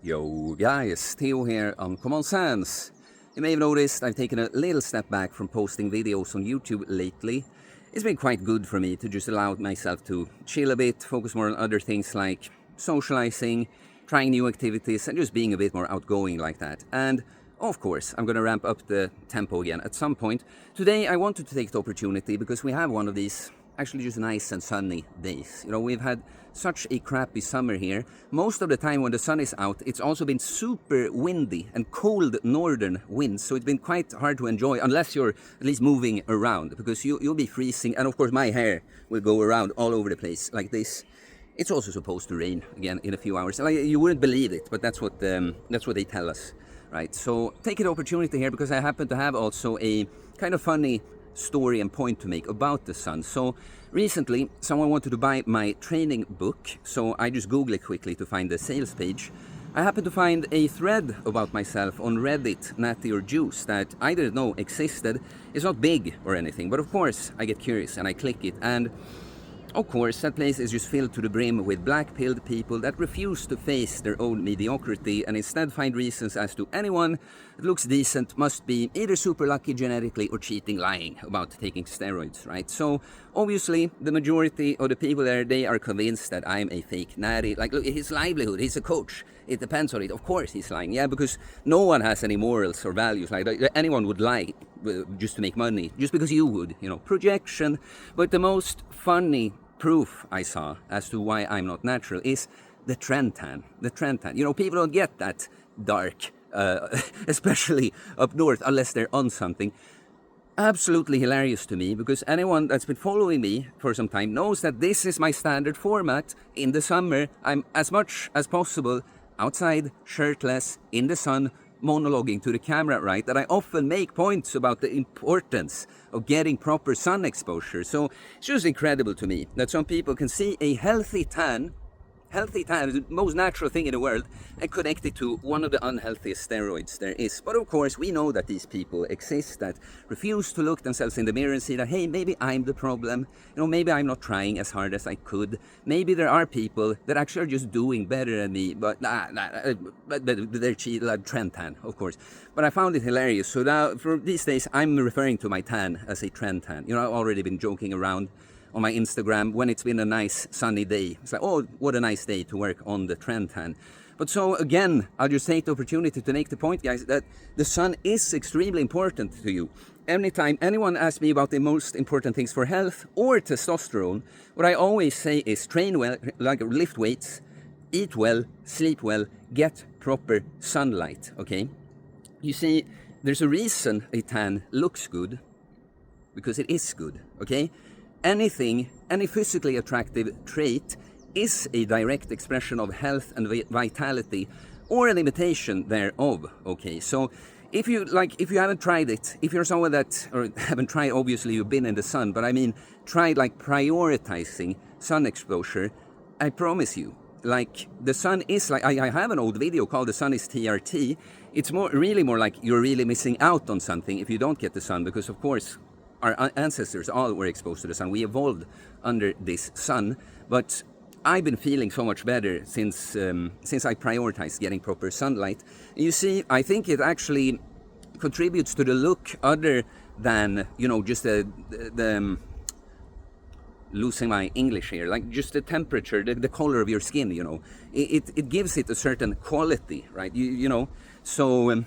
Yo guys, Theo here on Common Sense. You may have noticed I've taken a little step back from posting videos on YouTube lately. It's been quite good for me to just allow myself to chill a bit, focus more on other things like socializing, trying new activities, and just being a bit more outgoing like that. And of course, I'm going to ramp up the tempo again at some point. Today I wanted to take the opportunity because we have one of these actually just nice and sunny days. You know, we've had such a crappy summer here. Most of the time when the sun is out, it's also been super windy and cold northern winds, so it's been quite hard to enjoy unless you're at least moving around, because you'll be freezing, and of course my hair will go around all over the place like this. It's also supposed to rain again in a few hours. Like, you wouldn't believe it, but that's what they tell us, right? So take an opportunity here, because I happen to have also a kind of funny story and point to make about the sun. So recently someone wanted to buy my training book, so I just Googled it quickly to find the sales page. I happened to find a thread about myself on Reddit, Natty or Juice, that I didn't know existed. It's not big or anything, but of course I get curious and I click it, and of course, that place is just filled to the brim with black-pilled people that refuse to face their own mediocrity and instead find reasons as to anyone that looks decent must be either super lucky genetically or cheating, lying about taking steroids, right? So, obviously, the majority of the people there, they are convinced that I'm a fake natty. Like, look, his livelihood, he's a coach. It depends on it. Of course he's lying, yeah, because no one has any morals or values. Like, anyone would lie just to make money, just because you would, you know, projection. But the most funny proof I saw as to why I'm not natural is the TREN tan. The TREN tan. You know, people don't get that dark, especially up north, unless they're on something. Absolutely hilarious to me, because anyone that's been following me for some time knows that this is my standard format. In the summer, I'm as much as possible outside, shirtless, in the sun, monologuing to the camera, right? That I often make points about the importance of getting proper sun exposure. So it's just incredible to me that some people can see a healthy tan is the most natural thing in the world, and connect it to one of the unhealthiest steroids there is. But of course, we know that these people exist that refuse to look themselves in the mirror and see that, hey, maybe I'm the problem. You know, maybe I'm not trying as hard as I could. Maybe there are people that actually are just doing better than me, but they're cheating, like TREN tan, of course. But I found it hilarious. So now, for these days, I'm referring to my tan as a TREN tan. You know, I've already been joking around on my Instagram when it's been a nice sunny day. It's like, oh, what a nice day to work on the TREN tan. But so again, I'll just take the opportunity to make the point, guys, that the sun is extremely important to you. Anytime anyone asks me about the most important things for health or testosterone, what I always say is train well, like lift weights, eat well, sleep well, get proper sunlight, okay? You see, there's a reason a tan looks good, because it is good, okay? Any physically attractive trait is a direct expression of health and vitality, or an imitation thereof, okay? So if you haven't tried it, if you're someone that, or haven't tried, obviously you've been in the sun, but I mean, tried like prioritizing sun exposure, I promise you, like the sun is like, I have an old video called The Sun is TRT. It's really more like you're really missing out on something if you don't get the sun, because of course, our ancestors all were exposed to the sun. We evolved under this sun, but I've been feeling so much better since I prioritized getting proper sunlight. You see, I think it actually contributes to the look, other than, you know, just the losing my English here, like just the temperature, the color of your skin, you know. It gives it a certain quality, right? You know, so...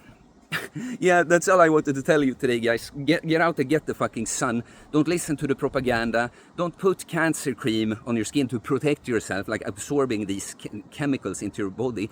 yeah, that's all I wanted to tell you today, guys. Get out and get the fucking sun. Don't listen to the propaganda. Don't put cancer cream on your skin to protect yourself, like absorbing these chemicals into your body.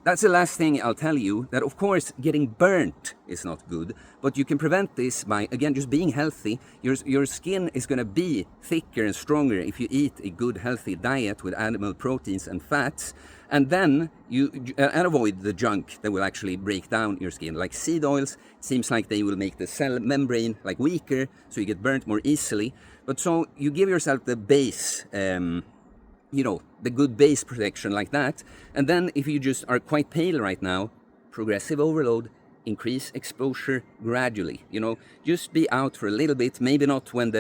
That's the last thing I'll tell you, that of course getting burnt is not good, but you can prevent this by, again, just being healthy. Your skin is going to be thicker and stronger if you eat a good healthy diet with animal proteins and fats, and then and avoid the junk that will actually break down your skin, like seed oils. It seems like they will make the cell membrane like weaker, so you get burnt more easily. But so you give yourself the base, you know, the good base protection like that. And then if you just are quite pale right now, progressive overload, increase exposure gradually, you know, just be out for a little bit, maybe not when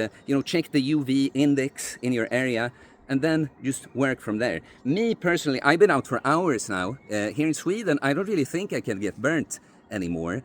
check the UV index in your area, and then just work from there. Me personally, I've been out for hours now. Here in Sweden, I don't really think I can get burnt anymore.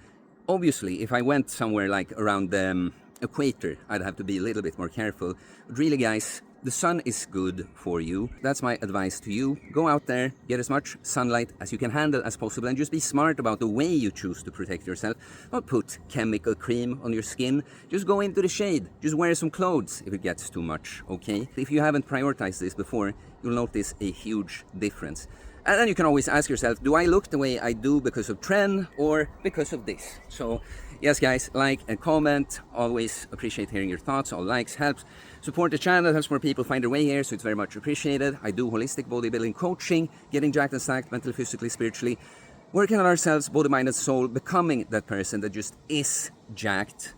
Obviously, if I went somewhere like around the equator, I'd have to be a little bit more careful. But really, guys, the sun is good for you. That's my advice to you. Go out there, get as much sunlight as you can handle as possible, and just be smart about the way you choose to protect yourself. Don't put chemical cream on your skin. Just go into the shade. Just wear some clothes if it gets too much, okay? If you haven't prioritized this before, you'll notice a huge difference. And then you can always ask yourself, do I look the way I do because of TREN or because of this? So yes, guys, like and comment. Always appreciate hearing your thoughts. All likes helps. Support the channel, helps more people find their way here, so it's very much appreciated. I do holistic bodybuilding coaching, getting jacked and stacked mentally, physically, spiritually, working on ourselves, body, mind, and soul, becoming that person that just is jacked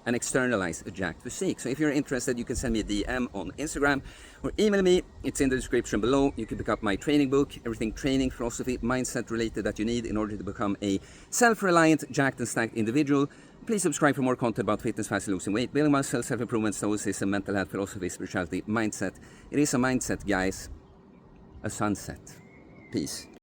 and externalize a jacked physique. So if you're interested, you can send me a DM on Instagram or email me. It's in the description below. You can pick up my training book, everything training, philosophy, mindset related that you need in order to become a self-reliant, jacked and stacked individual. Please subscribe for more content about fitness, fast losing weight, building muscle, self-improvement, stoicism, mental health, philosophy, spirituality, mindset. It is a mindset, guys. A sunset. Peace.